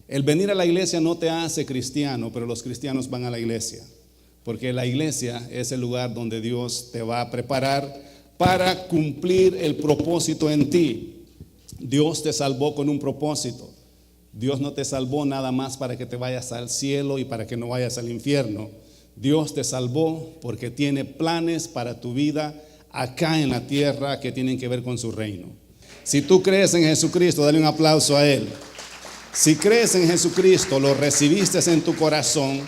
El venir a la iglesia no te hace cristiano, pero los cristianos van a la iglesia, porque la iglesia es el lugar donde Dios te va a preparar para cumplir el propósito en ti. Dios te salvó con un propósito. Dios no te salvó nada más para que te vayas al cielo y para que no vayas al infierno. Dios te salvó porque tiene planes para tu vida acá en la tierra que tienen que ver con su reino. Si tú crees en Jesucristo, dale un aplauso a Él. Si crees en Jesucristo, lo recibiste en tu corazón,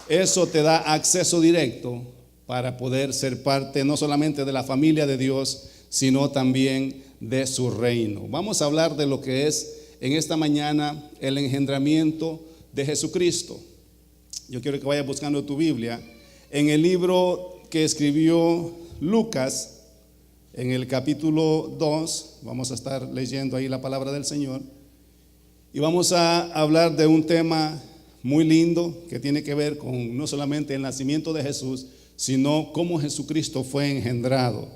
eso te da acceso directo para poder ser parte no solamente de la familia de Dios, sino también de su reino. Vamos a hablar de lo que es en esta mañana el engendramiento de Jesucristo. Yo quiero que vayas buscando tu Biblia. En el libro que escribió Lucas, en el capítulo 2, vamos a estar leyendo ahí la palabra del Señor. Y vamos a hablar de un tema muy lindo que tiene que ver con no solamente el nacimiento de Jesús, sino cómo Jesucristo fue engendrado,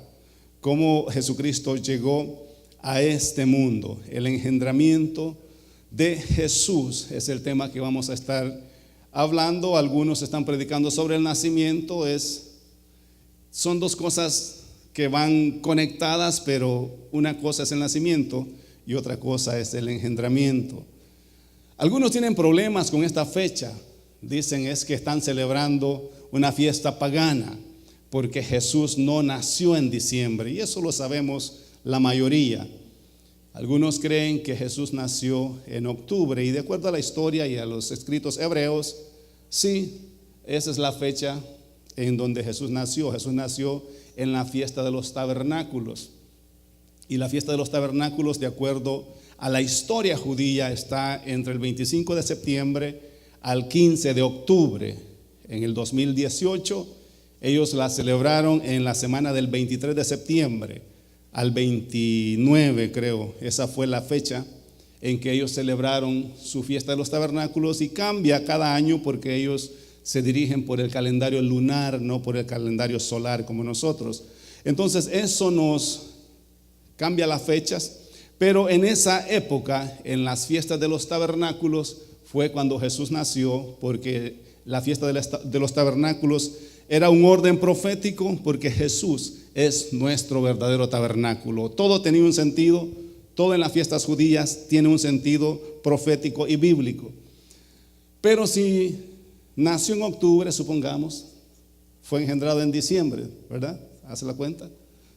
cómo Jesucristo llegó a este mundo. El engendramiento de Jesús es el tema que vamos a estar hablando. Algunos están predicando sobre el nacimiento. Son dos cosas que van conectadas, pero una cosa es el nacimiento y otra cosa es el engendramiento. Algunos tienen problemas con esta fecha. Dicen es que están celebrando una fiesta pagana porque Jesús no nació en diciembre, y eso lo sabemos la mayoría. Algunos creen que Jesús nació en octubre, y de acuerdo a la historia y a los escritos hebreos, sí, esa es la fecha en donde Jesús nació. Jesús nació en la fiesta de los tabernáculos. Y la fiesta de los tabernáculos, de acuerdo a la historia judía, está entre el 25 de septiembre al 15 de octubre. En el 2018, ellos la celebraron en la semana del 23 de septiembre al 29, creo. Esa fue la fecha en que ellos celebraron su fiesta de los tabernáculos, y cambia cada año porque ellos se dirigen por el calendario lunar, no por el calendario solar como nosotros. Entonces eso nos cambia las fechas, pero en esa época, en las fiestas de los tabernáculos, fue cuando Jesús nació, porque la fiesta de los tabernáculos era un orden profético, porque Jesús es nuestro verdadero tabernáculo. Todo tenía un sentido, todo en las fiestas judías tiene un sentido profético y bíblico. Pero si nació en octubre, supongamos, fue engendrado en diciembre, ¿verdad? Hace la cuenta.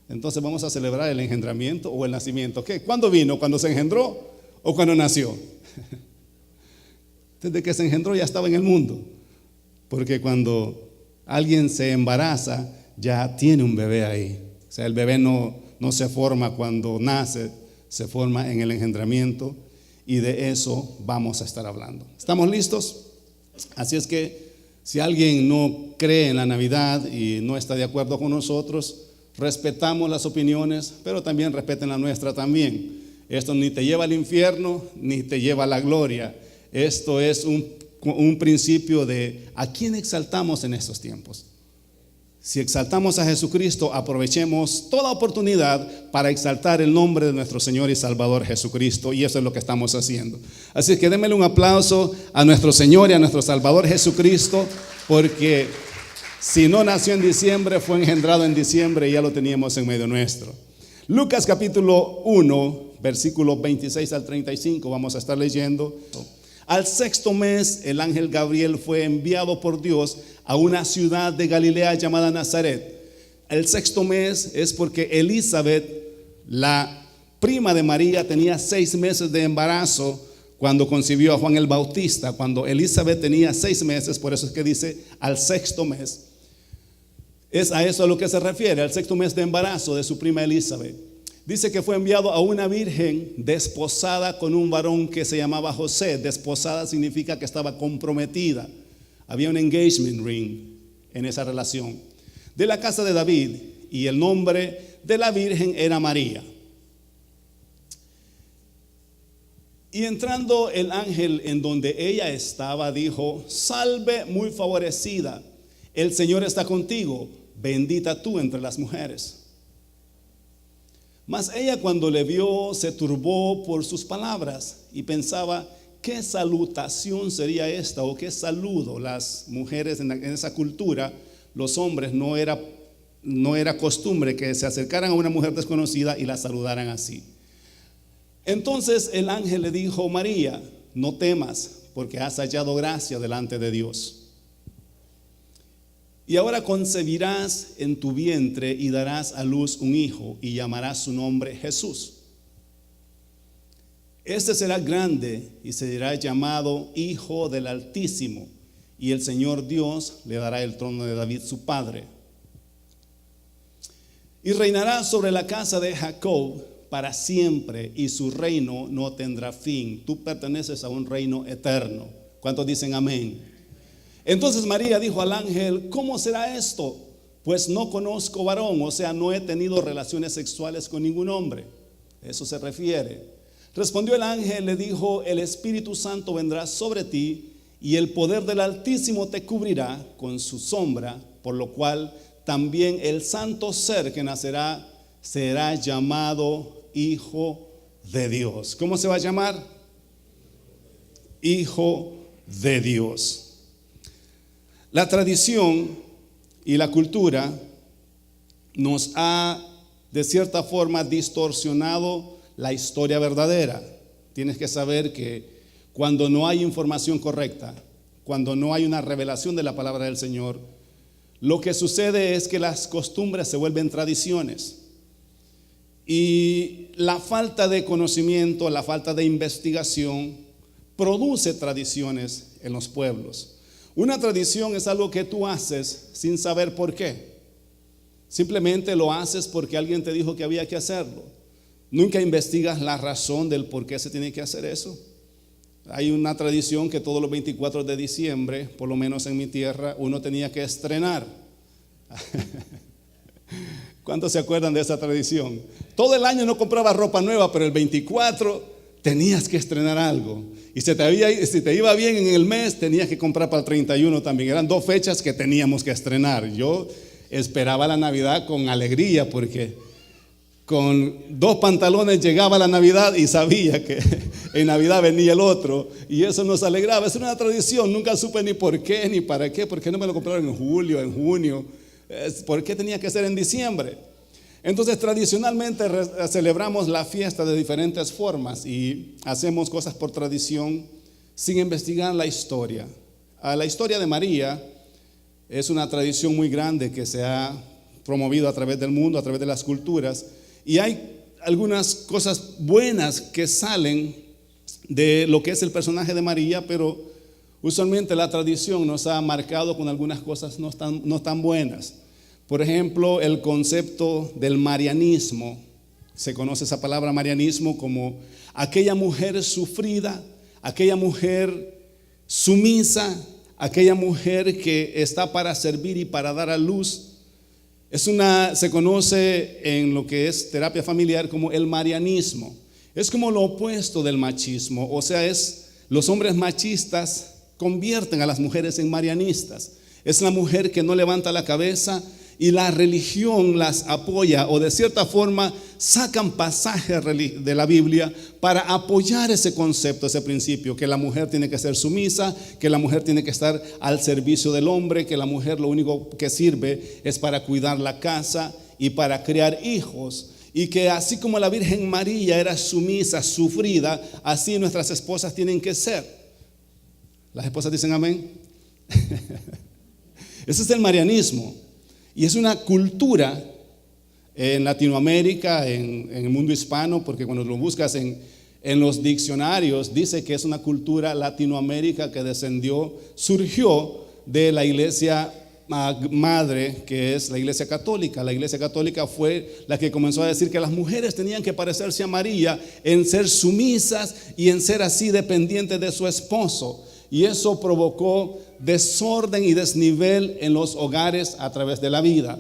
Entonces vamos a celebrar el engendramiento o el nacimiento. ¿Qué? ¿Cuándo vino? ¿Cuando se engendró o cuando nació? Desde que se engendró ya estaba en el mundo. Porque cuando alguien se embaraza, ya tiene un bebé ahí. O sea, el bebé no se forma cuando nace, se forma en el engendramiento, y de eso vamos a estar hablando. ¿Estamos listos? Así es que si alguien no cree en la Navidad y no está de acuerdo con nosotros, respetamos las opiniones, pero también respeten la nuestra también. Esto ni te lleva al infierno, ni te lleva a la gloria. Esto es un principio de a quién exaltamos en estos tiempos. Si exaltamos a Jesucristo, aprovechemos toda oportunidad para exaltar el nombre de nuestro Señor y Salvador Jesucristo, y eso es lo que estamos haciendo. Así que démosle un aplauso a nuestro Señor y a nuestro Salvador Jesucristo, porque si no nació en diciembre, fue engendrado en diciembre y ya lo teníamos en medio nuestro. Lucas capítulo 1, versículos 26 al 35, vamos a estar leyendo. Al sexto mes, el ángel Gabriel fue enviado por Dios a una ciudad de Galilea llamada Nazaret. El sexto mes es porque Elizabeth, la prima de María, tenía 6 meses de embarazo cuando concibió a Juan el Bautista. Cuando Elizabeth tenía 6 meses, por eso es que dice al sexto mes. Es a eso a lo que se refiere, al sexto mes de embarazo de su prima Elizabeth. Dice que fue enviado a una virgen desposada con un varón que se llamaba José. Desposada significa que estaba comprometida. Había un engagement ring en esa relación. De la casa de David, y el nombre de la virgen era María. Y entrando el ángel en donde ella estaba, dijo: salve muy favorecida, el Señor está contigo, bendita tú entre las mujeres. Mas ella, cuando le vio, se turbó por sus palabras y pensaba: ¿qué salutación sería esta o qué saludo? Las mujeres en esa cultura, los hombres no era costumbre que se acercaran a una mujer desconocida y la saludaran así. Entonces el ángel le dijo: María, no temas, porque has hallado gracia delante de Dios. Y ahora concebirás en tu vientre y darás a luz un hijo y llamarás su nombre Jesús. Este será grande y será llamado Hijo del Altísimo, y el Señor Dios le dará el trono de David su padre. Y reinará sobre la casa de Jacob para siempre, y su reino no tendrá fin. Tú perteneces a un reino eterno. ¿Cuántos dicen amén? Entonces María dijo al ángel: ¿cómo será esto? Pues no conozco varón, o sea, no he tenido relaciones sexuales con ningún hombre. Eso se refiere. Respondió el ángel, le dijo: el Espíritu Santo vendrá sobre ti, y el poder del Altísimo te cubrirá con su sombra, por lo cual también el santo ser que nacerá será llamado Hijo de Dios. ¿Cómo se va a llamar? Hijo de Dios. La tradición y la cultura nos ha de cierta forma distorsionado la historia verdadera. Tienes que saber que cuando no hay información correcta, cuando no hay una revelación de la palabra del Señor, lo que sucede es que las costumbres se vuelven tradiciones. Y la falta de conocimiento, la falta de investigación produce tradiciones en los pueblos. Una tradición es algo que tú haces sin saber por qué. Simplemente lo haces porque alguien te dijo que había que hacerlo. Nunca investigas la razón del por qué se tiene que hacer eso. Hay una tradición que todos los 24 de diciembre, por lo menos en mi tierra, uno tenía que estrenar. ¿Cuántos se acuerdan de esa tradición? Todo el año no compraba ropa nueva, pero el 24 tenías que estrenar algo. Y si te iba bien en el mes, tenías que comprar para el 31 también. Eran 2 fechas que teníamos que estrenar. Yo esperaba la Navidad con alegría, porque con 2 pantalones llegaba la Navidad y sabía que en Navidad venía el otro, y eso nos alegraba. Es una tradición, nunca supe ni por qué ni para qué. ¿Por qué no me lo compraron en julio, en junio? ¿Por qué tenía que ser en diciembre? Entonces tradicionalmente celebramos la fiesta de diferentes formas y hacemos cosas por tradición sin investigar la historia. La historia de María es una tradición muy grande que se ha promovido a través del mundo, a través de las culturas, y hay algunas cosas buenas que salen de lo que es el personaje de María, pero usualmente la tradición nos ha marcado con algunas cosas no tan buenas. Por ejemplo, el concepto del marianismo. Se conoce esa palabra marianismo como aquella mujer sufrida, aquella mujer sumisa, aquella mujer que está para servir y para dar a luz. Se conoce en lo que es terapia familiar como el marianismo. Es como lo opuesto del machismo, o sea, los hombres machistas convierten a las mujeres en marianistas. Es la mujer que no levanta la cabeza, y la religión las apoya, o de cierta forma sacan pasajes de la Biblia para apoyar ese concepto, ese principio, que la mujer tiene que ser sumisa, que la mujer tiene que estar al servicio del hombre, que la mujer lo único que sirve es para cuidar la casa y para criar hijos, y que así como la Virgen María era sumisa, sufrida, así nuestras esposas tienen que ser. Las esposas dicen amén. Ese es el marianismo. Y es una cultura en Latinoamérica, en el mundo hispano, porque cuando lo buscas en los diccionarios, dice que es una cultura latinoamérica que surgió de la iglesia madre, que es la iglesia católica. La iglesia católica fue la que comenzó a decir que las mujeres tenían que parecerse a María en ser sumisas y en ser así dependientes de su esposo. Y eso provocó desorden y desnivel en los hogares a través de la vida.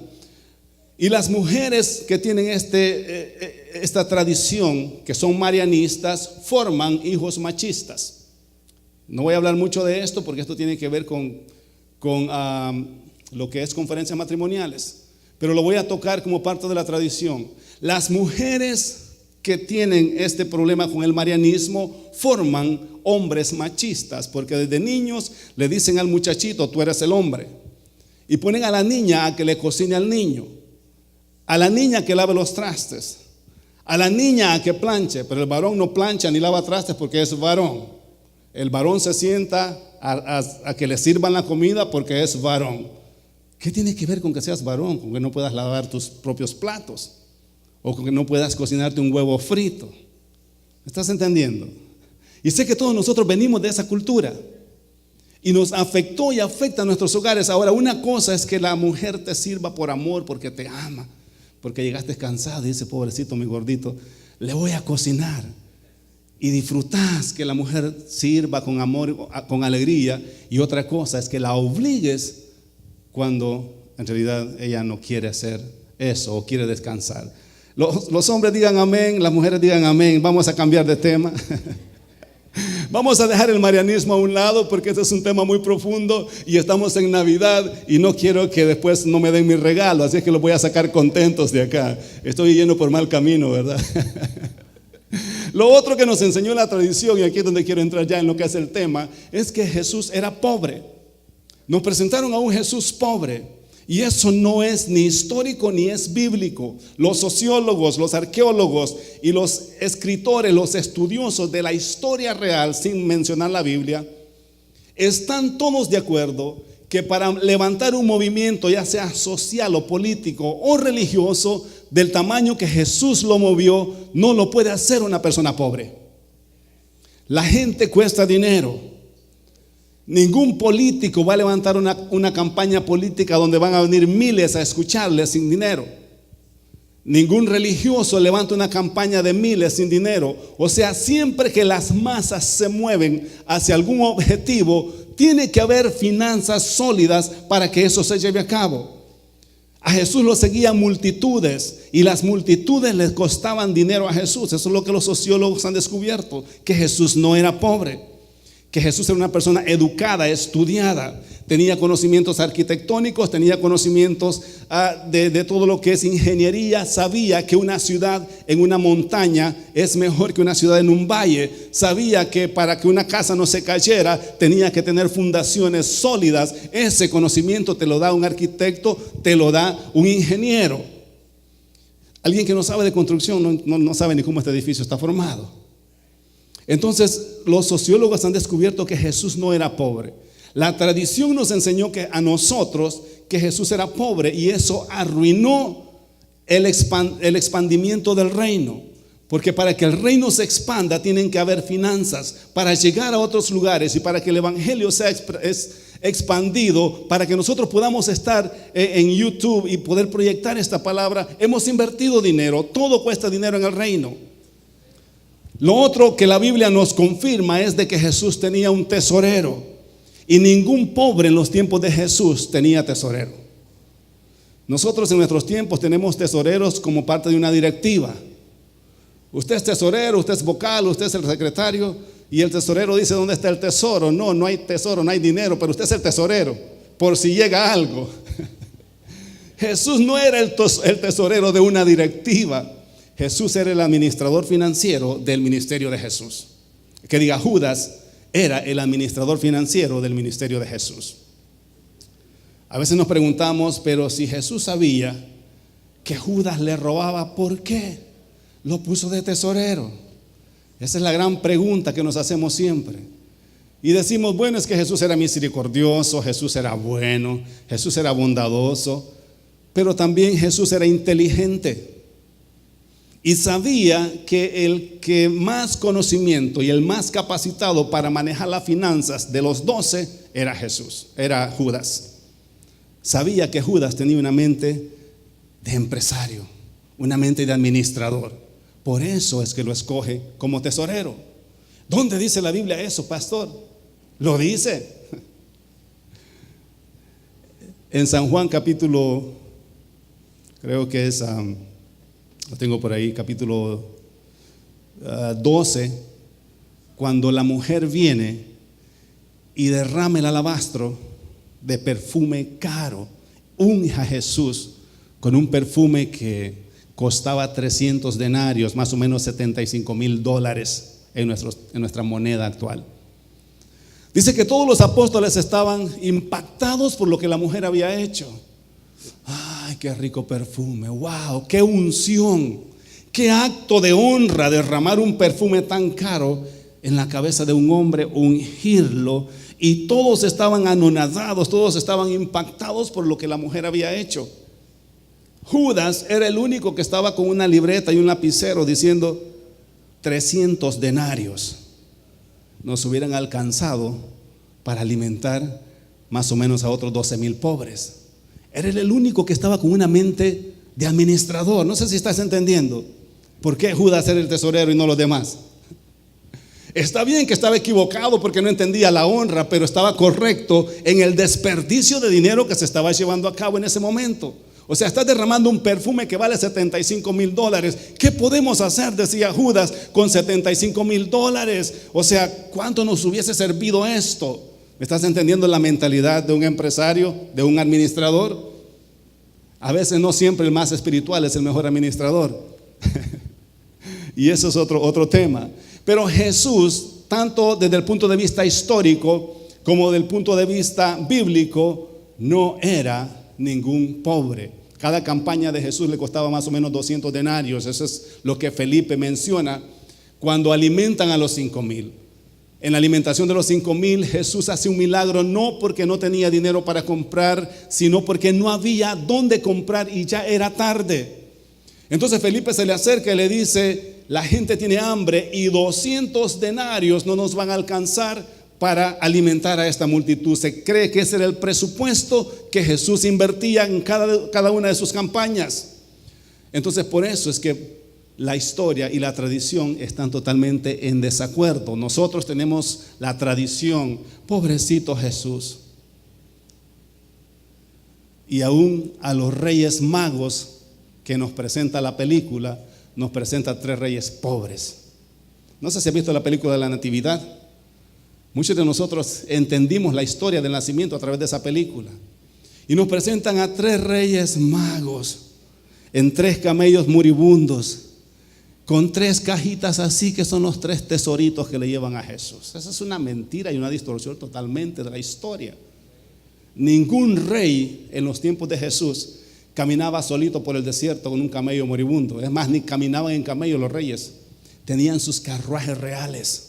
Y las mujeres que tienen esta tradición, que son marianistas, forman hijos machistas. No voy a hablar mucho de esto porque esto tiene que ver con lo que es conferencias matrimoniales, pero lo voy a tocar como parte de la tradición. Las mujeres que tienen este problema con el marianismo forman hombres machistas, porque desde niños le dicen al muchachito, tú eres el hombre, y ponen a la niña a que le cocine al niño, a la niña que lave los trastes, a la niña a que planche, pero el varón no plancha ni lava trastes porque es varón. El varón se sienta a que le sirvan la comida porque es varón. ¿Qué tiene que ver con que seas varón? Con que no puedas lavar tus propios platos, o con que no puedas cocinarte un huevo frito. ¿Me estás entendiendo? Y sé que todos nosotros venimos de esa cultura y nos afectó y afecta a nuestros hogares. Ahora, una cosa es que la mujer te sirva por amor, porque te ama, porque llegaste cansado y dice, pobrecito mi gordito, le voy a cocinar. Y disfrutás que la mujer sirva con amor, con alegría. Y otra cosa es que la obligues cuando en realidad ella no quiere hacer eso o quiere descansar. Los hombres digan amén, las mujeres digan amén. Vamos a cambiar de tema. Vamos a dejar el marianismo a un lado porque este es un tema muy profundo y estamos en Navidad y no quiero que después no me den mi regalo, así es que los voy a sacar contentos de acá. Estoy yendo por mal camino, ¿verdad? Lo otro que nos enseñó la tradición, y aquí es donde quiero entrar ya en lo que es el tema, es que Jesús era pobre. Nos presentaron a un Jesús pobre. Y eso no es ni histórico ni es bíblico. Los sociólogos, los arqueólogos y los escritores, los estudiosos de la historia real, sin mencionar la Biblia, están todos de acuerdo que para levantar un movimiento, ya sea social o político o religioso, del tamaño que Jesús lo movió, no lo puede hacer una persona pobre. La gente cuesta dinero. Ningún político va a levantar una campaña política donde van a venir miles a escucharle sin dinero. Ningún religioso levanta una campaña de miles sin dinero. O sea, siempre que las masas se mueven hacia algún objetivo, tiene que haber finanzas sólidas para que eso se lleve a cabo. A Jesús lo seguían multitudes y las multitudes les costaban dinero a Jesús. Eso es lo que los sociólogos han descubierto, que Jesús no era pobre. Que Jesús era una persona educada, estudiada, tenía conocimientos arquitectónicos, tenía conocimientos de todo lo que es ingeniería, sabía que una ciudad en una montaña es mejor que una ciudad en un valle, sabía que para que una casa no se cayera tenía que tener fundaciones sólidas. Ese conocimiento te lo da un arquitecto, te lo da un ingeniero. Alguien que no sabe de construcción no sabe ni cómo este edificio está formado. Entonces, los sociólogos han descubierto que Jesús no era pobre. La tradición nos enseñó que a nosotros que Jesús era pobre, y eso arruinó el expandimiento del reino. Porque para que el reino se expanda tienen que haber finanzas para llegar a otros lugares y para que el evangelio sea expandido, para que nosotros podamos estar en YouTube y poder proyectar esta palabra. Hemos invertido dinero, todo cuesta dinero en el reino. Lo otro que la Biblia nos confirma es de que Jesús tenía un tesorero, y ningún pobre en los tiempos de Jesús tenía tesorero. Nosotros en nuestros tiempos tenemos tesoreros como parte de una directiva. Usted es tesorero, usted es vocal, usted es el secretario, y el tesorero dice ¿dónde está el tesoro? No hay tesoro, no hay dinero, pero usted es el tesorero por si llega algo. Jesús no era el tesorero de una directiva. Jesús era el administrador financiero del ministerio de Jesús. Que diga, Judas era el administrador financiero del ministerio de Jesús. A veces nos preguntamos, pero si Jesús sabía que Judas le robaba, ¿por qué lo puso de tesorero? Esa es la gran pregunta que nos hacemos siempre. Y decimos, bueno, es que Jesús era misericordioso, Jesús era bueno, Jesús era bondadoso, pero también Jesús era inteligente. Y sabía que el que más conocimiento y el más capacitado para manejar las finanzas de los 12 era Jesús, era Judas. Sabía que Judas tenía una mente de empresario, una mente de administrador. Por eso es que lo escoge como tesorero. ¿Dónde dice la Biblia eso, pastor? Lo dice. En San Juan capítulo, creo que es... lo tengo por ahí, capítulo 12, cuando la mujer viene y derrama el alabastro de perfume caro, unge a Jesús con un perfume que costaba 300 denarios, más o menos $75,000 en nuestra moneda actual. Dice que todos los apóstoles estaban impactados por lo que la mujer había hecho. Ay, qué rico perfume, wow, qué unción, qué acto de honra derramar un perfume tan caro en la cabeza de un hombre, ungirlo. Y todos estaban anonadados, todos estaban impactados por lo que la mujer había hecho. Judas era el único que estaba con una libreta y un lapicero diciendo 300 denarios nos hubieran alcanzado para alimentar más o menos a otros 12,000 pobres. Era el único que estaba con una mente de administrador. No sé si estás entendiendo por qué Judas era el tesorero y no los demás. Está bien que estaba equivocado porque no entendía la honra, pero estaba correcto en el desperdicio de dinero que se estaba llevando a cabo en ese momento. O sea, estás derramando un perfume que vale $75,000. ¿Qué podemos hacer? Decía Judas, con $75,000. O sea, ¿cuánto nos hubiese servido esto? ¿Me estás entendiendo la mentalidad de un empresario, de un administrador? A veces no siempre el más espiritual es el mejor administrador. Y eso es otro tema. Pero Jesús, tanto desde el punto de vista histórico como desde el punto de vista bíblico, no era ningún pobre. Cada campaña de Jesús le costaba más o menos 200 denarios. Eso es lo que Felipe menciona cuando alimentan a los 5,000. En la alimentación de los 5,000, Jesús hace un milagro no porque no tenía dinero para comprar, sino porque no había dónde comprar y ya era tarde. Entonces Felipe se le acerca y le dice: la gente tiene hambre y 200 denarios no nos van a alcanzar para alimentar a esta multitud. Se cree que ese era el presupuesto que Jesús invertía en cada una de sus campañas. Entonces por eso es que la historia y la tradición están totalmente en desacuerdo. Nosotros tenemos la tradición, pobrecito Jesús. Y aún a los reyes magos que nos presenta la película, nos presenta 3 reyes pobres. No sé si has visto la película de la Natividad. Muchos de nosotros entendimos la historia del nacimiento a través de esa película. Y nos presentan a 3 reyes magos en 3 camellos moribundos, con 3 cajitas así, que son los 3 tesoritos que le llevan a Jesús. Esa es una mentira y una distorsión totalmente de la historia. Ningún rey en los tiempos de Jesús caminaba solito por el desierto con un camello moribundo. Es más, ni caminaban en camello los reyes. Tenían sus carruajes reales.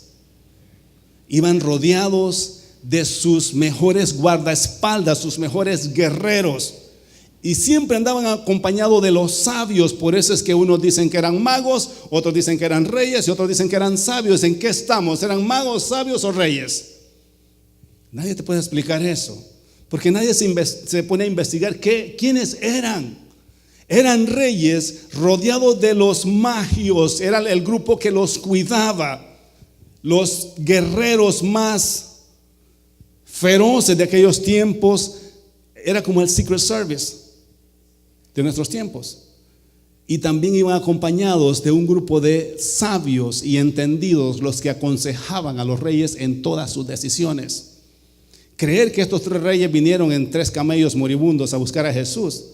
Iban rodeados de sus mejores guardaespaldas, sus mejores guerreros. Y siempre andaban acompañados de los sabios. Por eso es que unos dicen que eran magos, otros dicen que eran reyes y otros dicen que eran sabios. ¿En qué estamos? ¿Eran magos, sabios o reyes? Nadie te puede explicar eso, porque nadie se pone a investigar quiénes eran. Eran reyes rodeados de los magios. Era el grupo que los cuidaba. Los guerreros más feroces de aquellos tiempos. Era como el Secret Service de nuestros tiempos. Y también iban acompañados de un grupo de sabios y entendidos, los que aconsejaban a los reyes en todas sus decisiones. Creer que estos 3 reyes vinieron en 3 camellos moribundos a buscar a Jesús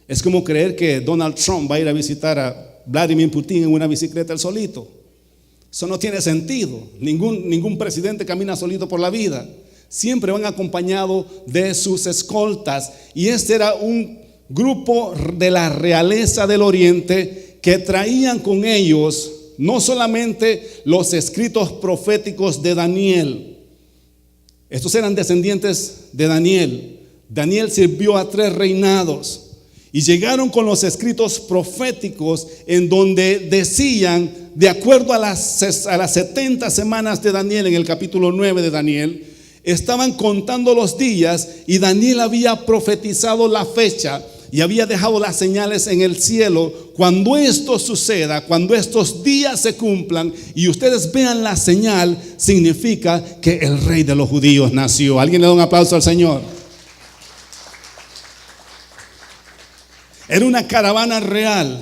es como creer que Donald Trump va a ir a visitar a Vladimir Putin en una bicicleta él solito. Eso no tiene sentido. Ningún presidente camina solito por la vida. Siempre van acompañados de sus escoltas. Y este era un grupo de la realeza del oriente que traían con ellos no solamente los escritos proféticos de Daniel. Estos eran descendientes de Daniel. Daniel sirvió a 3 reinados. Y llegaron con los escritos proféticos en donde decían, de acuerdo a las 70 semanas de Daniel, en el capítulo 9 de Daniel, estaban contando los días y Daniel había profetizado la fecha y había dejado las señales en el cielo. Cuando esto suceda, cuando estos días se cumplan y ustedes vean la señal, significa que el rey de los judíos nació. ¿Alguien le da un aplauso al Señor? Era una caravana real,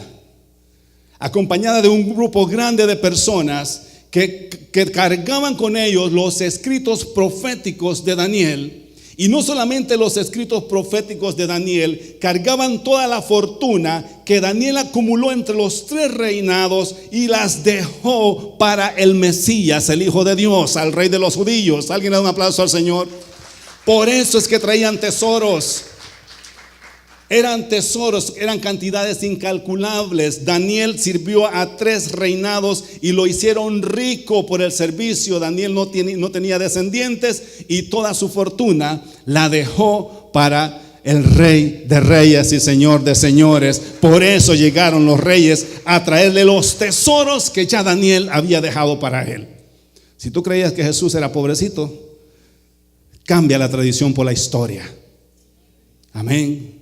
acompañada de un grupo grande de personas que cargaban con ellos los escritos proféticos de Daniel. Y no solamente los escritos proféticos de Daniel cargaban toda la fortuna que Daniel acumuló entre los 3 reinados y las dejó para el Mesías, el Hijo de Dios, al Rey de los judíos. ¿Alguien le da un aplauso al Señor? Por eso es que traían tesoros. Eran tesoros, eran cantidades incalculables. Daniel sirvió a 3 reinados y lo hicieron rico por el servicio. Daniel no tenía descendientes y toda su fortuna la dejó para el Rey de Reyes y Señor de Señores. Por eso llegaron los reyes a traerle los tesoros que ya Daniel había dejado para él. Si tú creías que Jesús era pobrecito, cambia la tradición por la historia. Amén.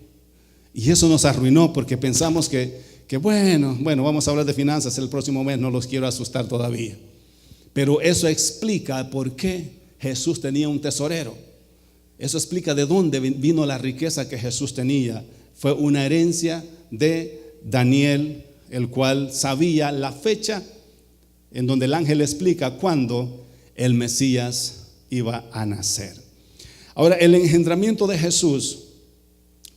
Y eso nos arruinó porque pensamos que bueno, vamos a hablar de finanzas el próximo mes, no los quiero asustar todavía. Pero eso explica por qué Jesús tenía un tesorero. Eso explica de dónde vino la riqueza que Jesús tenía. Fue una herencia de Daniel, el cual sabía la fecha en donde el ángel explica cuándo el Mesías iba a nacer. Ahora, el engendramiento de Jesús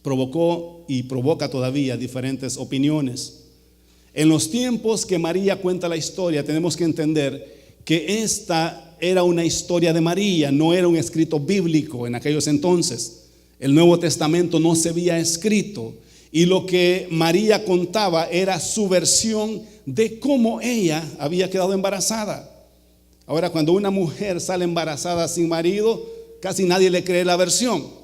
provocó y provoca todavía diferentes opiniones. En los tiempos que María cuenta la historia, tenemos que entender que esta era una historia de María, no era un escrito bíblico en aquellos entonces. El Nuevo Testamento no se había escrito y lo que María contaba era su versión de cómo ella había quedado embarazada. Ahora, cuando una mujer sale embarazada sin marido, casi nadie le cree la versión.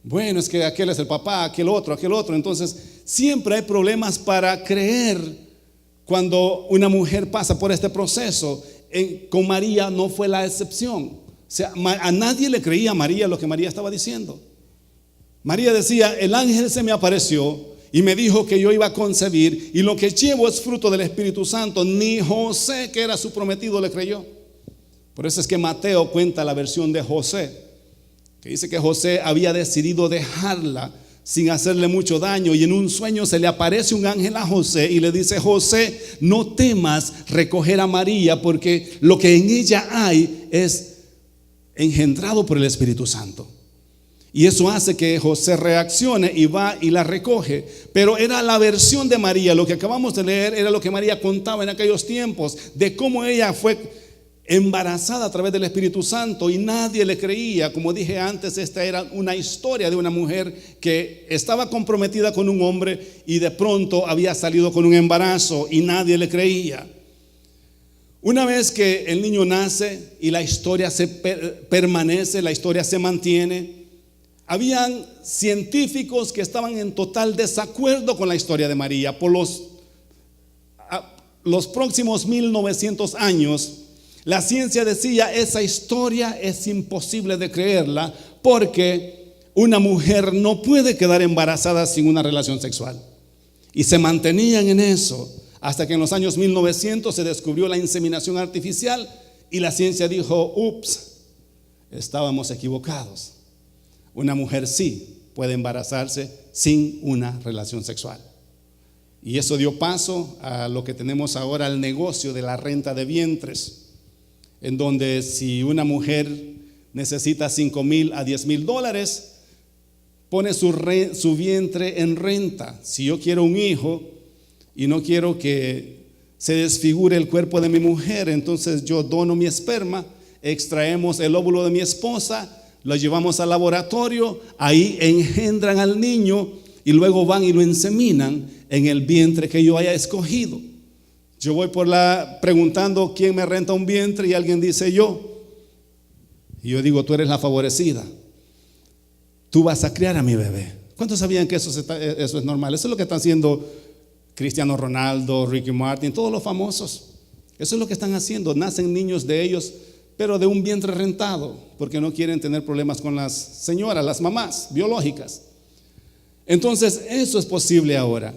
Bueno, es que aquel es el papá, aquel otro. Entonces, siempre hay problemas para creer cuando una mujer pasa por este proceso. Con María no fue la excepción. O sea, a nadie le creía a María lo que María estaba diciendo. María decía: el ángel se me apareció y me dijo que yo iba a concebir, y lo que llevo es fruto del Espíritu Santo. Ni José, que era su prometido, le creyó. Por eso es que Mateo cuenta la versión de José, que dice que José había decidido dejarla sin hacerle mucho daño, y en un sueño se le aparece un ángel a José y le dice: José, no temas recoger a María, porque lo que en ella hay es engendrado por el Espíritu Santo. Y eso hace que José reaccione y va y la recoge. Pero era la versión de María. Lo que acabamos de leer era lo que María contaba en aquellos tiempos, de cómo ella fue embarazada a través del Espíritu Santo, y nadie le creía. Como dije antes, esta era una historia de una mujer que estaba comprometida con un hombre y de pronto había salido con un embarazo y nadie le creía. Una vez que el niño nace y la historia permanece, la historia se mantiene, habían científicos que estaban en total desacuerdo con la historia de María. Por los próximos 1900 años, la ciencia decía: esa historia es imposible de creerla, porque una mujer no puede quedar embarazada sin una relación sexual. Y se mantenían en eso hasta que en los años 1900 se descubrió la inseminación artificial y la ciencia dijo: ups, estábamos equivocados. Una mujer sí puede embarazarse sin una relación sexual. Y eso dio paso a lo que tenemos ahora, el negocio de la renta de vientres, en donde si una mujer necesita $5,000 a $10,000, pone su vientre en renta. Si yo quiero un hijo y no quiero que se desfigure el cuerpo de mi mujer, entonces yo dono mi esperma, extraemos el óvulo de mi esposa, lo llevamos al laboratorio, ahí engendran al niño y luego van y lo inseminan en el vientre que yo haya escogido. Yo voy preguntando quién me renta un vientre y alguien dice yo. Y yo digo: tú eres la favorecida. Tú vas a criar a mi bebé. ¿Cuántos sabían que eso es normal? Eso es lo que están haciendo Cristiano Ronaldo, Ricky Martin, todos los famosos. Eso es lo que están haciendo. Nacen niños de ellos, pero de un vientre rentado, porque no quieren tener problemas con las señoras, las mamás biológicas. Entonces, eso es posible ahora.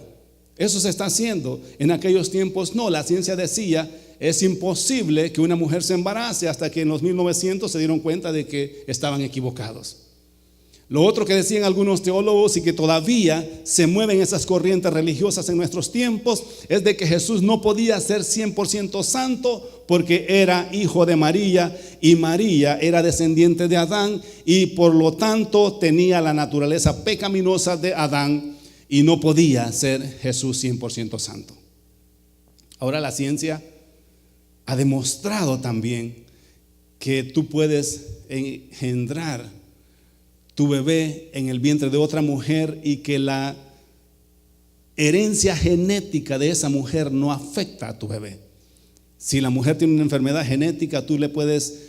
Eso se está haciendo. En aquellos tiempos no, la ciencia decía: es imposible que una mujer se embarace, hasta que en los 1900 se dieron cuenta de que estaban equivocados. Lo otro que decían algunos teólogos y que todavía se mueven esas corrientes religiosas en nuestros tiempos es de que Jesús no podía ser 100% santo porque era hijo de María y María era descendiente de Adán y por lo tanto tenía la naturaleza pecaminosa de Adán y no podía ser Jesús 100% santo. Ahora la ciencia ha demostrado también que tú puedes engendrar tu bebé en el vientre de otra mujer y que la herencia genética de esa mujer no afecta a tu bebé. Si la mujer tiene una enfermedad genética, tú le puedes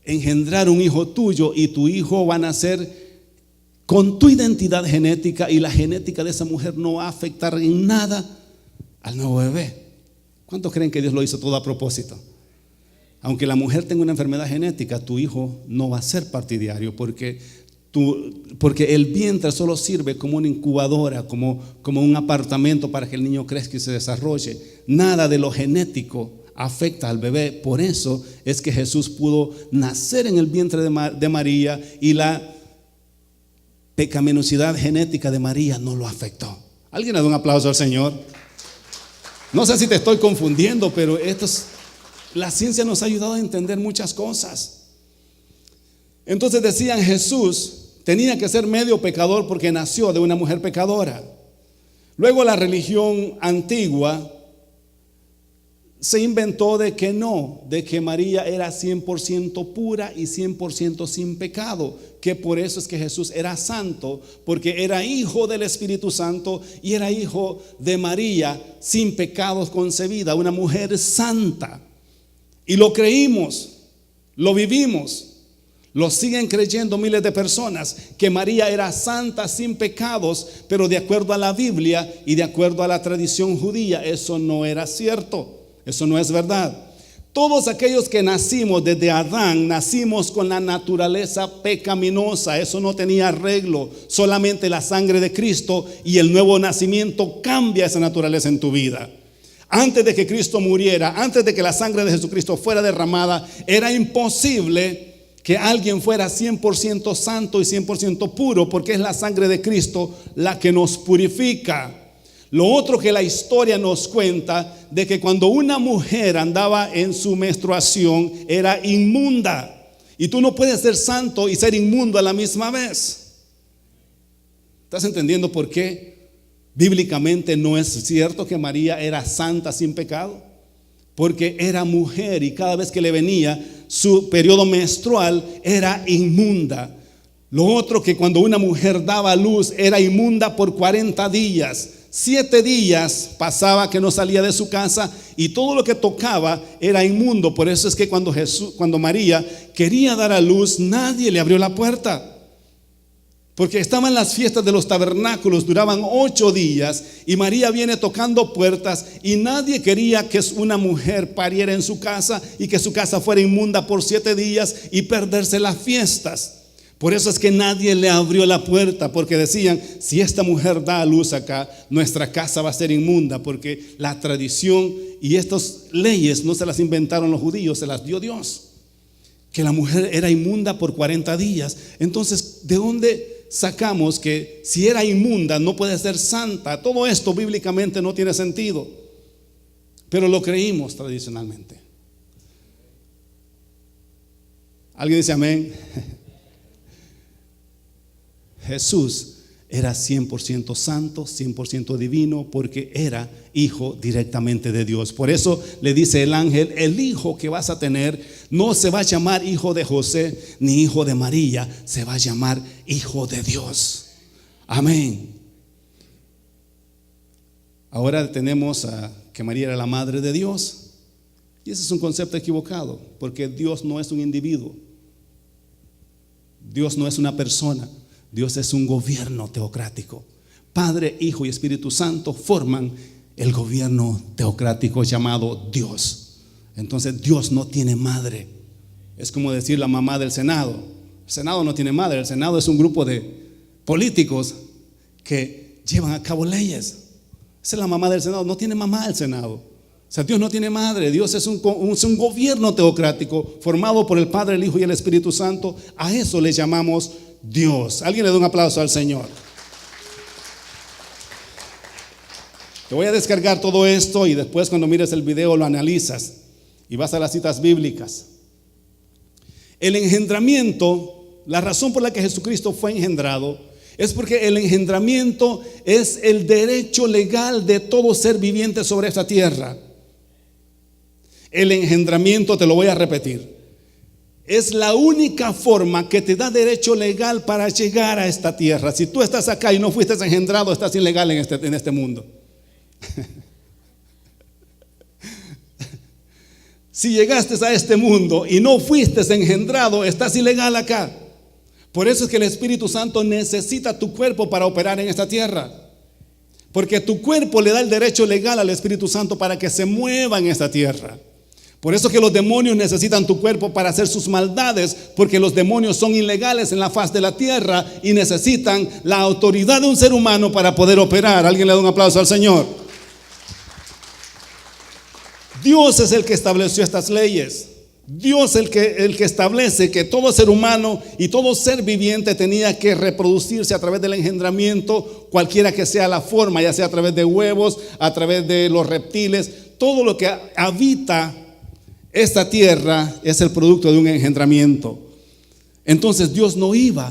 engendrar un hijo tuyo y tu hijo va a nacer con tu identidad genética y la genética de esa mujer no va a afectar en nada al nuevo bebé. ¿Cuántos creen que Dios lo hizo todo a propósito? Aunque la mujer tenga una enfermedad genética, tu hijo no va a ser partidario porque el vientre solo sirve como una incubadora, como un apartamento para que el niño crezca y se desarrolle. Nada de lo genético afecta al bebé. Por eso es que Jesús pudo nacer en el vientre de María y la pecaminosidad genética de María no lo afectó. ¿Alguien le da un aplauso al Señor? No sé si te estoy confundiendo, pero la ciencia nos ha ayudado a entender muchas cosas. Entonces decían, Jesús tenía que ser medio pecador porque nació de una mujer pecadora. Luego la religión antigua se inventó de que María era 100% pura y 100% sin pecado, que por eso es que Jesús era santo, porque era hijo del Espíritu Santo y era hijo de María sin pecados concebida, una mujer santa. Y lo creímos, lo vivimos. Lo siguen creyendo miles de personas que María era santa sin pecados, pero de acuerdo a la Biblia y de acuerdo a la tradición judía, eso no era cierto, eso no es verdad. Todos aquellos que nacimos desde Adán, nacimos con la naturaleza pecaminosa, eso no tenía arreglo, solamente la sangre de Cristo y el nuevo nacimiento cambia esa naturaleza en tu vida. Antes de que Cristo muriera, antes de que la sangre de Jesucristo fuera derramada, era imposible que alguien fuera 100% santo y 100% puro, porque es la sangre de Cristo la que nos purifica. Lo otro que la historia nos cuenta, de que cuando una mujer andaba en su menstruación era inmunda, y tú no puedes ser santo y ser inmundo a la misma vez. ¿Estás entendiendo por qué bíblicamente no es cierto que María era santa sin pecado? Porque era mujer y cada vez que le venía su periodo menstrual era inmunda. Lo otro que cuando una mujer daba a luz era inmunda por 40 días. 7 días pasaba que no salía de su casa y todo lo que tocaba era inmundo. Por eso es que cuando María quería dar a luz, nadie le abrió la puerta. Porque estaban las fiestas de los tabernáculos, duraban 8 días y María viene tocando puertas y nadie quería que una mujer pariera en su casa y que su casa fuera inmunda por 7 días y perderse las fiestas. Por eso es que nadie le abrió la puerta, porque decían, si esta mujer da a luz acá, nuestra casa va a ser inmunda, porque la tradición y estas leyes no se las inventaron los judíos, se las dio Dios, que la mujer era inmunda por 40 días. Entonces, ¿de dónde sacamos que si era inmunda no puede ser santa? Todo esto bíblicamente no tiene sentido, pero lo creímos tradicionalmente. ¿Alguien dice amén? Jesús era 100% santo, 100% divino, porque era hijo directamente de Dios. Por eso le dice el ángel, el hijo que vas a tener no se va a llamar hijo de José ni hijo de María, se va a llamar hijo de Dios. Amén. Ahora tenemos que María era la madre de Dios, y ese es un concepto equivocado, porque Dios no es un individuo, Dios no es una persona. Dios es un gobierno teocrático. Padre, Hijo y Espíritu Santo forman el gobierno teocrático llamado Dios. Entonces Dios no tiene madre. Es como decir la mamá del Senado. El Senado no tiene madre. El Senado es un grupo de políticos que llevan a cabo leyes. Esa es la mamá del Senado. No tiene mamá el Senado. O sea, Dios no tiene madre. Dios es un gobierno teocrático formado por el Padre, el Hijo y el Espíritu Santo. A eso le llamamos Dios. Alguien le da un aplauso al Señor. Te voy a descargar todo esto y después cuando mires el video lo analizas y vas a las citas bíblicas. El engendramiento, la razón por la que Jesucristo fue engendrado es porque el engendramiento es el derecho legal de todo ser viviente sobre esta tierra. El engendramiento, te lo voy a repetir, es la única forma que te da derecho legal para llegar a esta tierra. Si tú estás acá y no fuiste engendrado, estás ilegal en este mundo. Si llegaste a este mundo y no fuiste engendrado, estás ilegal acá. Por eso es que el Espíritu Santo necesita tu cuerpo para operar en esta tierra. Porque tu cuerpo le da el derecho legal al Espíritu Santo para que se mueva en esta tierra. Por eso es que los demonios necesitan tu cuerpo para hacer sus maldades, porque los demonios son ilegales en la faz de la tierra y necesitan la autoridad de un ser humano para poder operar. Alguien le da un aplauso al Señor. Dios es el que estableció estas leyes. Dios es el que establece que todo ser humano y todo ser viviente tenía que reproducirse a través del engendramiento, cualquiera que sea la forma, ya sea a través de huevos, a través de los reptiles. Todo lo que habita esta tierra es el producto de un engendramiento. Entonces Dios no iba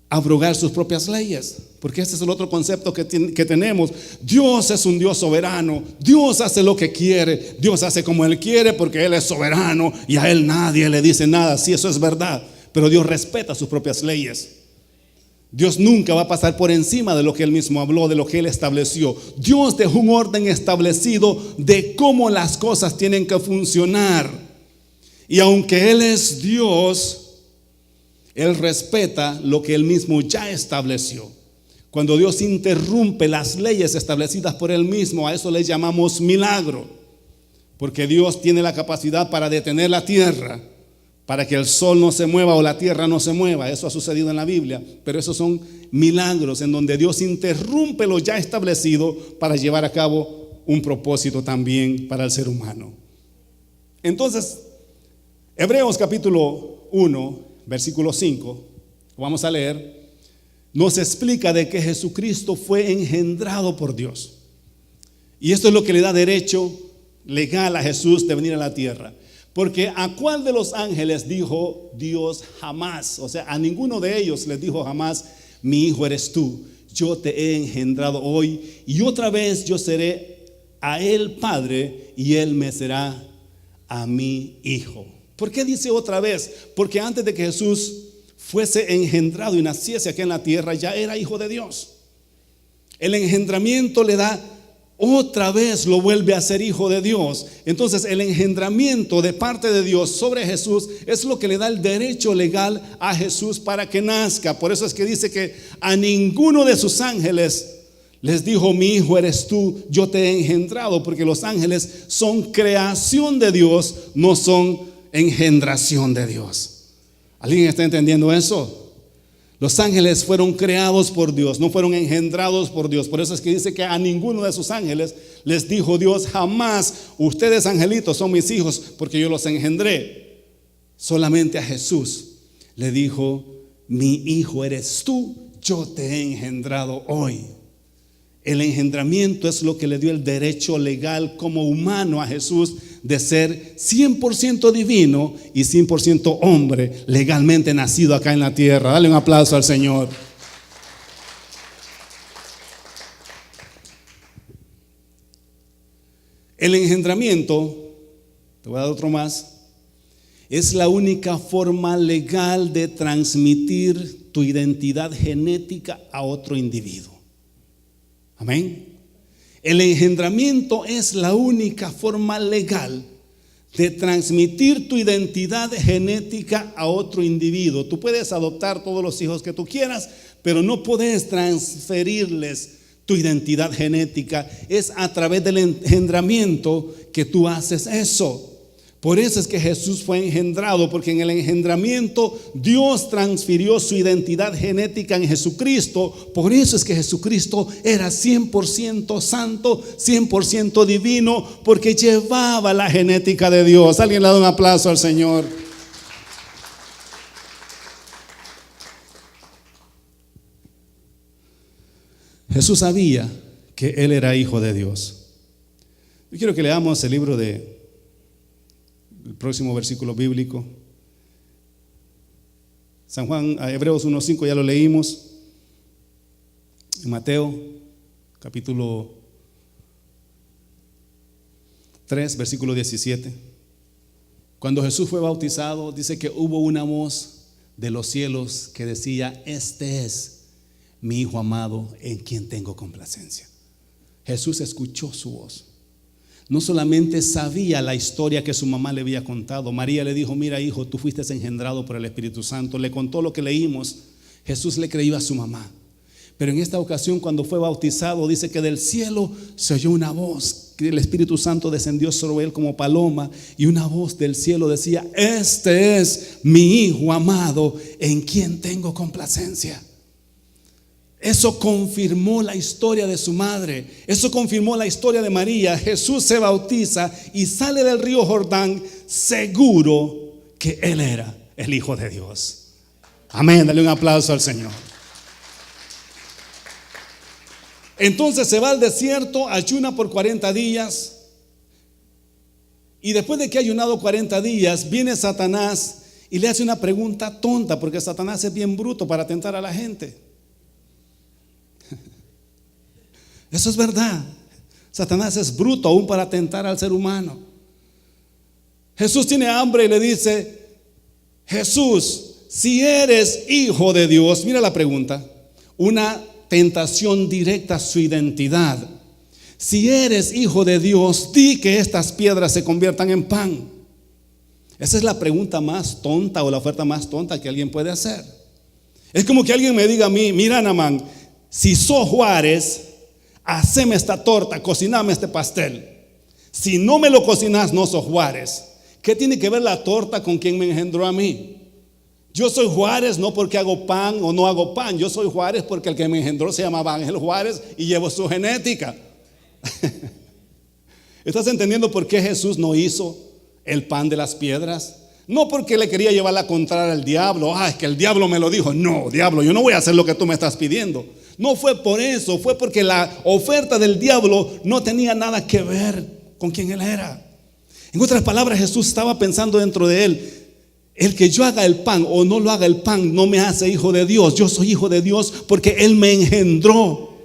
a abrogar sus propias leyes, porque este es el otro concepto que tenemos. Dios es un Dios soberano. Dios hace lo que quiere. Dios hace como Él quiere porque Él es soberano y a Él nadie le dice nada. Sí, eso es verdad, pero Dios respeta sus propias leyes. Dios nunca va a pasar por encima de lo que Él mismo habló, de lo que Él estableció. Dios dejó un orden establecido de cómo las cosas tienen que funcionar. Y aunque Él es Dios, Él respeta lo que Él mismo ya estableció. Cuando Dios interrumpe las leyes establecidas por Él mismo, a eso le llamamos milagro. Porque Dios tiene la capacidad para detener la tierra, para que el sol no se mueva o la tierra no se mueva. Eso ha sucedido en la Biblia, pero esos son milagros en donde Dios interrumpe lo ya establecido para llevar a cabo un propósito también para el ser humano. Entonces, Hebreos capítulo 1, versículo 5, vamos a leer, nos explica de que Jesucristo fue engendrado por Dios. Y esto es lo que le da derecho legal a Jesús de venir a la tierra. Porque ¿a cuál de los ángeles dijo Dios jamás? O sea, a ninguno de ellos les dijo jamás: mi hijo eres tú, yo te he engendrado hoy y otra vez yo seré a él padre y él me será a mí hijo. ¿Por qué dice otra vez? Porque antes de que Jesús fuese engendrado y naciese aquí en la tierra, ya era hijo de Dios. El engendramiento le da otra vez, lo vuelve a ser hijo de Dios. Entonces el engendramiento de parte de Dios sobre Jesús es lo que le da el derecho legal a Jesús para que nazca. Por eso es que dice que a ninguno de sus ángeles les dijo: mi hijo eres tú, yo te he engendrado. Porque los ángeles son creación de Dios, no son engendración de Dios. ¿Alguien está entendiendo eso? Los ángeles fueron creados por Dios, no fueron engendrados por Dios. Por eso es que dice que a ninguno de sus ángeles les dijo Dios jamás: ustedes angelitos son mis hijos porque yo los engendré. Solamente a Jesús le dijo: mi hijo eres tú, yo te he engendrado hoy. El engendramiento es lo que le dio el derecho legal como humano a Jesús de ser 100% divino y 100% hombre, legalmente nacido acá en la tierra. Dale un aplauso al Señor. El engendramiento, te voy a dar otro más, es la única forma legal de transmitir tu identidad genética a otro individuo. Amén. El engendramiento es la única forma legal de transmitir tu identidad genética a otro individuo. Tú puedes adoptar todos los hijos que tú quieras, pero no puedes transferirles tu identidad genética. Es a través del engendramiento que tú haces eso. Por eso es que Jesús fue engendrado, porque en el engendramiento Dios transfirió su identidad genética en Jesucristo. Por eso es que Jesucristo era 100% santo, 100% divino, porque llevaba la genética de Dios. Alguien le da un aplauso al Señor. Jesús sabía que Él era hijo de Dios. Yo quiero que leamos el libro el próximo versículo bíblico. San Juan, Hebreos 1:5 ya lo leímos. En Mateo, capítulo 3, versículo 17. Cuando Jesús fue bautizado, dice que hubo una voz de los cielos que decía: este es mi Hijo amado, en quien tengo complacencia. Jesús escuchó su voz. No solamente sabía la historia que su mamá le había contado. María le dijo: mira, hijo, tú fuiste engendrado por el Espíritu Santo. Le contó lo que leímos. Jesús le creyó a su mamá. Pero en esta ocasión, cuando fue bautizado, dice que del cielo se oyó una voz, que el Espíritu Santo descendió sobre él como paloma, y una voz del cielo decía: este es mi Hijo amado, en quien tengo complacencia. Eso confirmó la historia de su madre. Eso confirmó la historia de María. Jesús se bautiza y sale del río Jordán seguro que Él era el Hijo de Dios. Amén, dale un aplauso al Señor. Entonces se va al desierto, ayuna por 40 días. Y después de que ha ayunado 40 días, viene Satanás y le hace una pregunta tonta, porque Satanás es bien bruto para tentar a la gente. Eso es verdad. Satanás es bruto aún para tentar al ser humano. Jesús tiene hambre y le dice: Jesús, si eres hijo de Dios. Mira la pregunta. Una tentación directa a su identidad. Si eres hijo de Dios, di que estas piedras se conviertan en pan. Esa es la pregunta más tonta, o la oferta más tonta que alguien puede hacer. Es como que alguien me diga a mí: mira, Namán, si sos Juárez, haceme esta torta, cociname este pastel. Si no me lo cocinas, no sos Juárez. ¿Qué tiene que ver la torta con quien me engendró a mí? Yo soy Juárez no porque hago pan o no hago pan. Yo soy Juárez porque el que me engendró se llamaba Ángel Juárez y llevo su genética. ¿Estás entendiendo por qué Jesús no hizo el pan de las piedras? No porque le quería llevar la contraria al diablo. Es que el diablo me lo dijo. No, diablo, yo no voy a hacer lo que tú me estás pidiendo. No fue por eso, fue porque la oferta del diablo no tenía nada que ver con quien él era. En otras palabras, Jesús estaba pensando dentro de él: el que yo haga el pan o no lo haga el pan no me hace hijo de Dios. Yo soy hijo de Dios porque Él me engendró.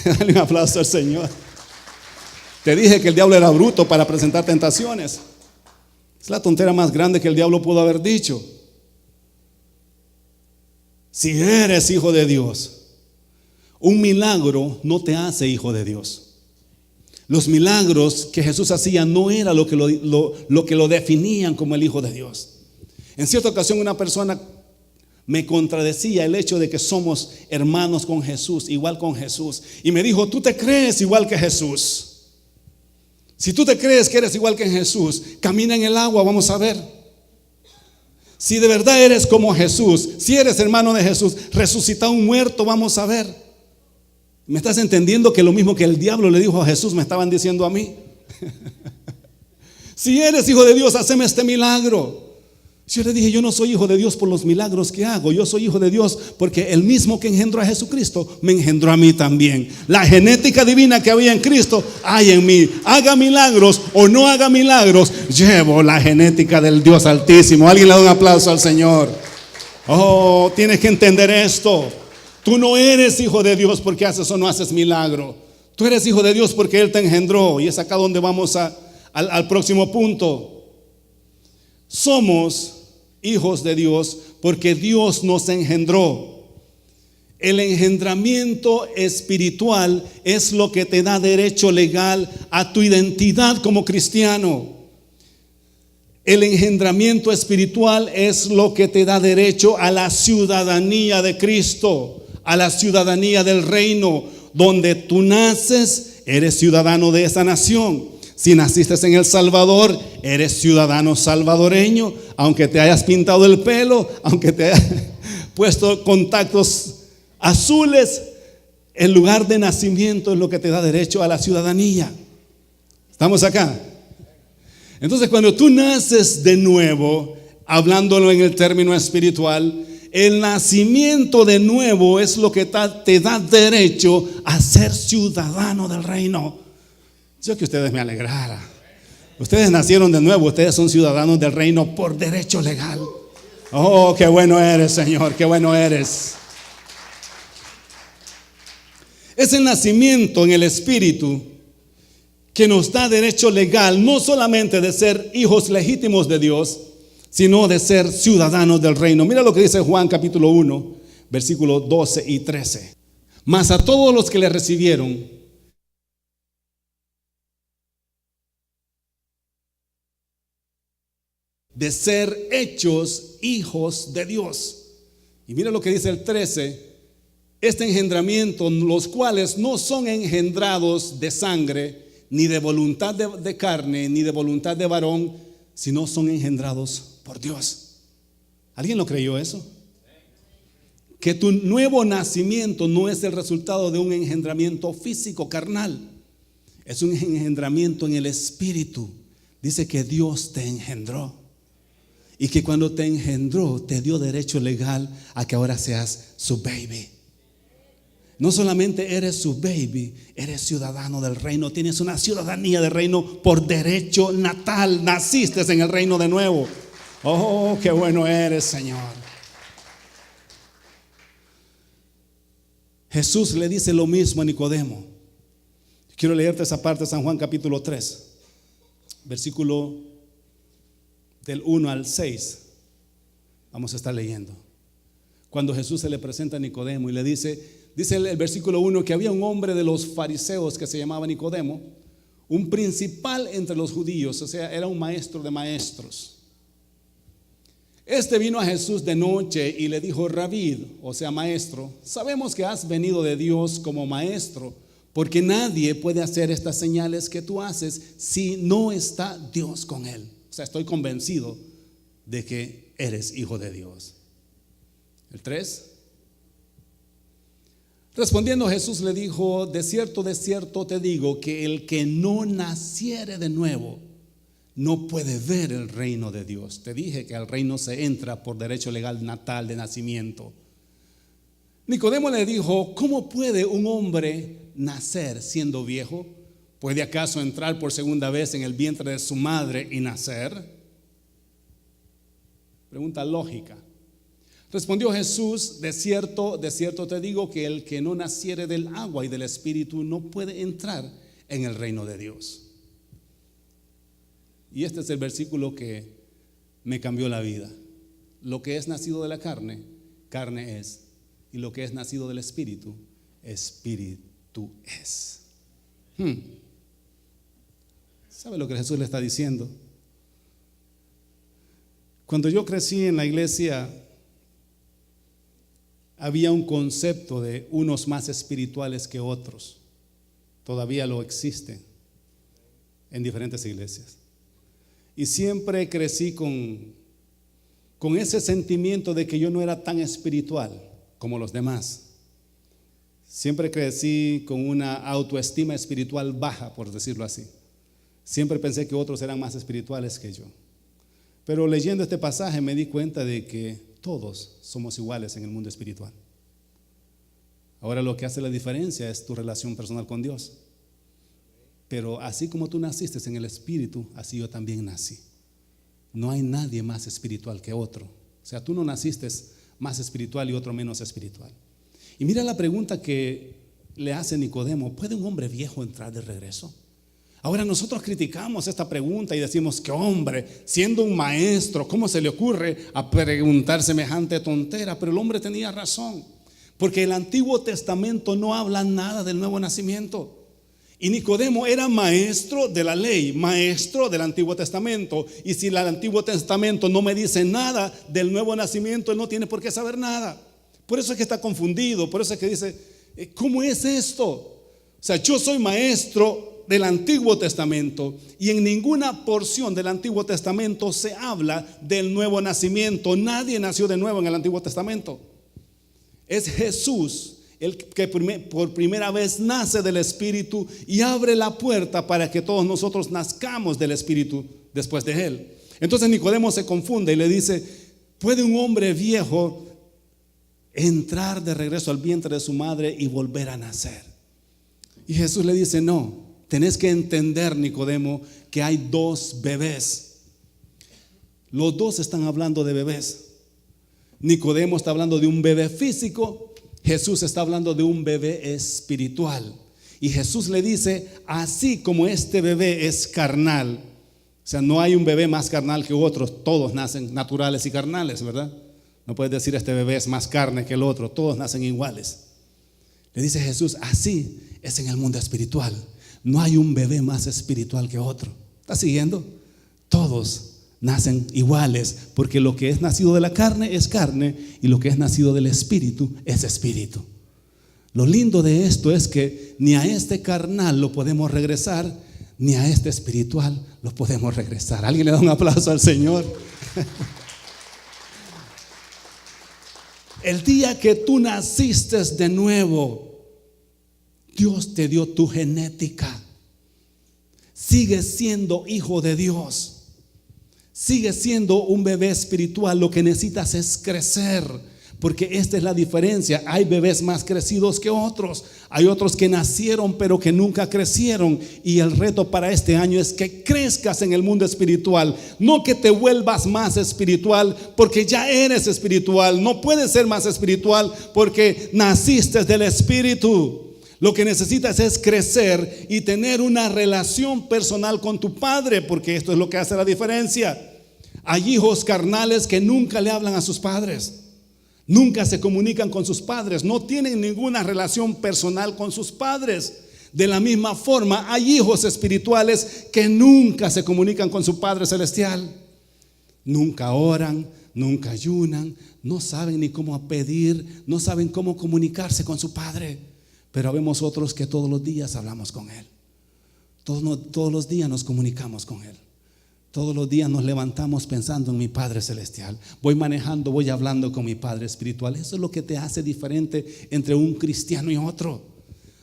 Dale un aplauso al Señor. Te dije que el diablo era bruto para presentar tentaciones. Es la tontera más grande que el diablo pudo haber dicho. Si eres hijo de Dios, un milagro no te hace hijo de Dios. Los milagros que Jesús hacía no era lo que lo definían como el Hijo de Dios. En cierta ocasión una persona me contradecía el hecho de que somos hermanos con Jesús, igual con Jesús, y me dijo: tú te crees igual que Jesús. Si tú te crees que eres igual que Jesús, camina en el agua, vamos a ver. Si de verdad eres como Jesús, si eres hermano de Jesús, resucita a un muerto, vamos a ver. ¿Me estás entendiendo que lo mismo que el diablo le dijo a Jesús me estaban diciendo a mí? Si eres hijo de Dios, haceme este milagro. Yo le dije: yo no soy hijo de Dios por los milagros que hago. Yo soy hijo de Dios porque el mismo que engendró a Jesucristo me engendró a mí también. La genética divina que había en Cristo hay en mí. Haga milagros o no haga milagros, llevo la genética del Dios Altísimo. Alguien le da un aplauso al Señor. Oh, tienes que entender esto. Tú no eres hijo de Dios porque haces o no haces milagro. Tú eres hijo de Dios porque Él te engendró. Y es acá donde vamos al próximo punto. Somos hijos de Dios porque Dios nos engendró. El engendramiento espiritual es lo que te da derecho legal a tu identidad como cristiano. El engendramiento espiritual es lo que te da derecho a la ciudadanía de Cristo, a la ciudadanía del reino. Donde tú naces, eres ciudadano de esa nación. Si naciste en El Salvador, eres ciudadano salvadoreño, aunque te hayas pintado el pelo, aunque te hayas puesto contactos azules, el lugar de nacimiento es lo que te da derecho a la ciudadanía. ¿Estamos acá? Entonces, cuando tú naces de nuevo, hablándolo en el término espiritual, el nacimiento de nuevo es lo que te da derecho a ser ciudadano del reino. Yo que ustedes me alegrara. Ustedes nacieron de nuevo, ustedes son ciudadanos del reino por derecho legal. Oh, qué bueno eres, Señor, qué bueno eres. Es el nacimiento en el Espíritu que nos da derecho legal, no solamente de ser hijos legítimos de Dios, sino de ser ciudadanos del reino. Mira lo que dice Juan capítulo 1, versículos 12 y 13. Mas a todos los que le recibieron, de ser hechos hijos de Dios. Y mira lo que dice el 13. Este engendramiento, los cuales no son engendrados de sangre, ni de voluntad de carne, ni de voluntad de varón, sino son engendrados por Dios. ¿Alguien lo creyó eso? Que tu nuevo nacimiento no es el resultado de un engendramiento físico, carnal. Es un engendramiento en el Espíritu. Dice que Dios te engendró. Y que cuando te engendró, te dio derecho legal a que ahora seas su baby. No solamente eres su baby, eres ciudadano del reino. Tienes una ciudadanía del reino por derecho natal. Naciste en el reino de nuevo. Oh, qué bueno eres, Señor. Jesús le dice lo mismo a Nicodemo. Quiero leerte esa parte de San Juan capítulo 3, versículo del 1 al 6. Vamos a estar leyendo. Cuando Jesús se le presenta a Nicodemo y le dice el versículo 1 que había un hombre de los fariseos que se llamaba Nicodemo, un principal entre los judíos, o sea, era un maestro de maestros. Este vino a Jesús de noche y le dijo: Rabí, o sea, maestro, sabemos que has venido de Dios como maestro, porque nadie puede hacer estas señales que tú haces si no está Dios con él. O sea, estoy convencido de que eres hijo de Dios. El 3. Respondiendo Jesús le dijo: de cierto te digo que el que no naciere de nuevo no puede ver el reino de Dios. Te dije que al reino se entra por derecho legal natal de nacimiento. Nicodemo le dijo: ¿cómo puede un hombre nacer siendo viejo? ¿Puede acaso entrar por segunda vez en el vientre de su madre y nacer? Pregunta lógica. Respondió Jesús: de cierto te digo que el que no naciere del agua y del Espíritu no puede entrar en el reino de Dios. Y este es el versículo que me cambió la vida. Lo que es nacido de la carne, carne es. Y lo que es nacido del Espíritu, Espíritu es. ¿Sabe lo que Jesús le está diciendo? Cuando yo crecí en la iglesia, había un concepto de unos más espirituales que otros. Todavía lo existe en diferentes iglesias. Y siempre crecí con ese sentimiento de que yo no era tan espiritual como los demás. Siempre crecí con una autoestima espiritual baja, por decirlo así. Siempre pensé que otros eran más espirituales que yo. Pero leyendo este pasaje me di cuenta de que todos somos iguales en el mundo espiritual. Ahora lo que hace la diferencia es tu relación personal con Dios. Pero así como tú naciste en el Espíritu, así yo también nací. No hay nadie más espiritual que otro. O sea, tú no naciste más espiritual y otro menos espiritual. Y mira la pregunta que le hace Nicodemo: ¿puede un hombre viejo entrar de regreso? Ahora nosotros criticamos esta pregunta y decimos que hombre, siendo un maestro, ¿cómo se le ocurre a preguntar semejante tontera? Pero el hombre tenía razón, porque el Antiguo Testamento no habla nada del nuevo nacimiento. Y Nicodemo era maestro de la ley, maestro del Antiguo Testamento. Y si el Antiguo Testamento no me dice nada del nuevo nacimiento, él no tiene por qué saber nada. Por eso es que está confundido, por eso es que dice: ¿cómo es esto? O sea, yo soy maestro del Antiguo Testamento, y en ninguna porción del Antiguo Testamento se habla del nuevo nacimiento. Nadie nació de nuevo en el Antiguo Testamento. Es Jesús el que por primera vez nace del Espíritu y abre la puerta para que todos nosotros nazcamos del Espíritu después de Él. Entonces Nicodemo se confunde y le dice: ¿puede un hombre viejo entrar de regreso al vientre de su madre y volver a nacer? Y Jesús le dice: no, tenés que entender, Nicodemo, que hay dos bebés. Los dos están hablando de bebés. Nicodemo está hablando de un bebé físico, Jesús está hablando de un bebé espiritual. Y Jesús le dice: así como este bebé es carnal, o sea, no hay un bebé más carnal que otro, todos nacen naturales y carnales, ¿verdad? No puedes decir este bebé es más carne que el otro, todos nacen iguales. Le dice Jesús: así es en el mundo espiritual, no hay un bebé más espiritual que otro. ¿Estás siguiendo? Todos nacen iguales, porque lo que es nacido de la carne es carne, y lo que es nacido del espíritu es espíritu. Lo lindo de esto es que ni a este carnal lo podemos regresar, ni a este espiritual lo podemos regresar. ¿Alguien le da un aplauso al Señor? El día que tú naciste de nuevo, Dios te dio tu genética. Sigues siendo hijo de Dios. Sigues siendo un bebé espiritual. Lo que necesitas es crecer, porque esta es la diferencia. Hay bebés más crecidos que otros. Hay otros que nacieron pero que nunca crecieron. Y el reto para este año es que crezcas en el mundo espiritual. No que te vuelvas más espiritual, porque ya eres espiritual. No puedes ser más espiritual porque naciste del Espíritu. Lo que necesitas es crecer y tener una relación personal con tu padre, porque esto es lo que hace la diferencia. Hay hijos carnales que nunca le hablan a sus padres, nunca se comunican con sus padres, no tienen ninguna relación personal con sus padres. De la misma forma, hay hijos espirituales que nunca se comunican con su Padre Celestial. Nunca oran, nunca ayunan, no saben ni cómo pedir, no saben cómo comunicarse con su Padre. Pero vemos otros que todos los días hablamos con Él. Todos los días nos comunicamos con Él. Todos los días nos levantamos pensando en mi Padre Celestial. Voy manejando, voy hablando con mi Padre Espiritual. Eso es lo que te hace diferente entre un cristiano y otro.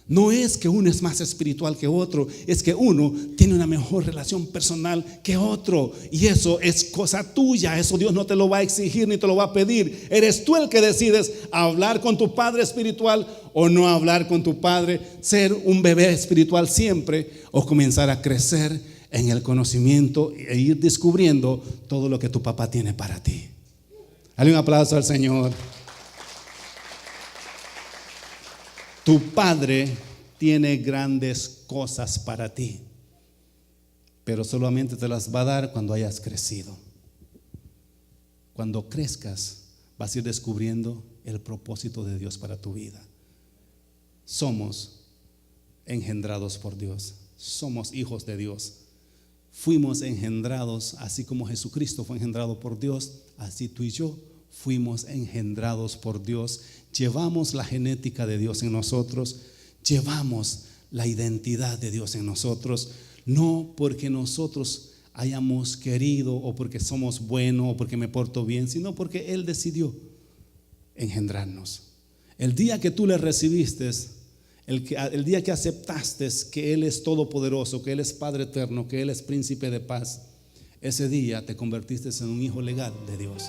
No es que uno es más espiritual que otro, es que uno tiene una mejor relación personal que otro. Y eso es cosa tuya, eso Dios no te lo va a exigir ni te lo va a pedir. Eres tú el que decides hablar con tu Padre espiritual o no hablar con tu Padre, ser un bebé espiritual siempre o comenzar a crecer en el conocimiento e ir descubriendo todo lo que tu papá tiene para ti. Dale un aplauso al Señor. Tu Padre tiene grandes cosas para ti, pero solamente te las va a dar cuando hayas crecido. Cuando crezcas, vas a ir descubriendo el propósito de Dios para tu vida. Somos engendrados por Dios, somos hijos de Dios. Fuimos engendrados, así como Jesucristo fue engendrado por Dios, así tú y yo fuimos engendrados por Dios. Llevamos la genética de Dios en nosotros, llevamos la identidad de Dios en nosotros, no porque nosotros hayamos querido o porque somos buenos o porque me porto bien, sino porque Él decidió engendrarnos. El día que tú le recibiste, el día que aceptaste que Él es todopoderoso, que Él es Padre eterno, que Él es príncipe de paz, ese día te convertiste en un hijo legal de Dios.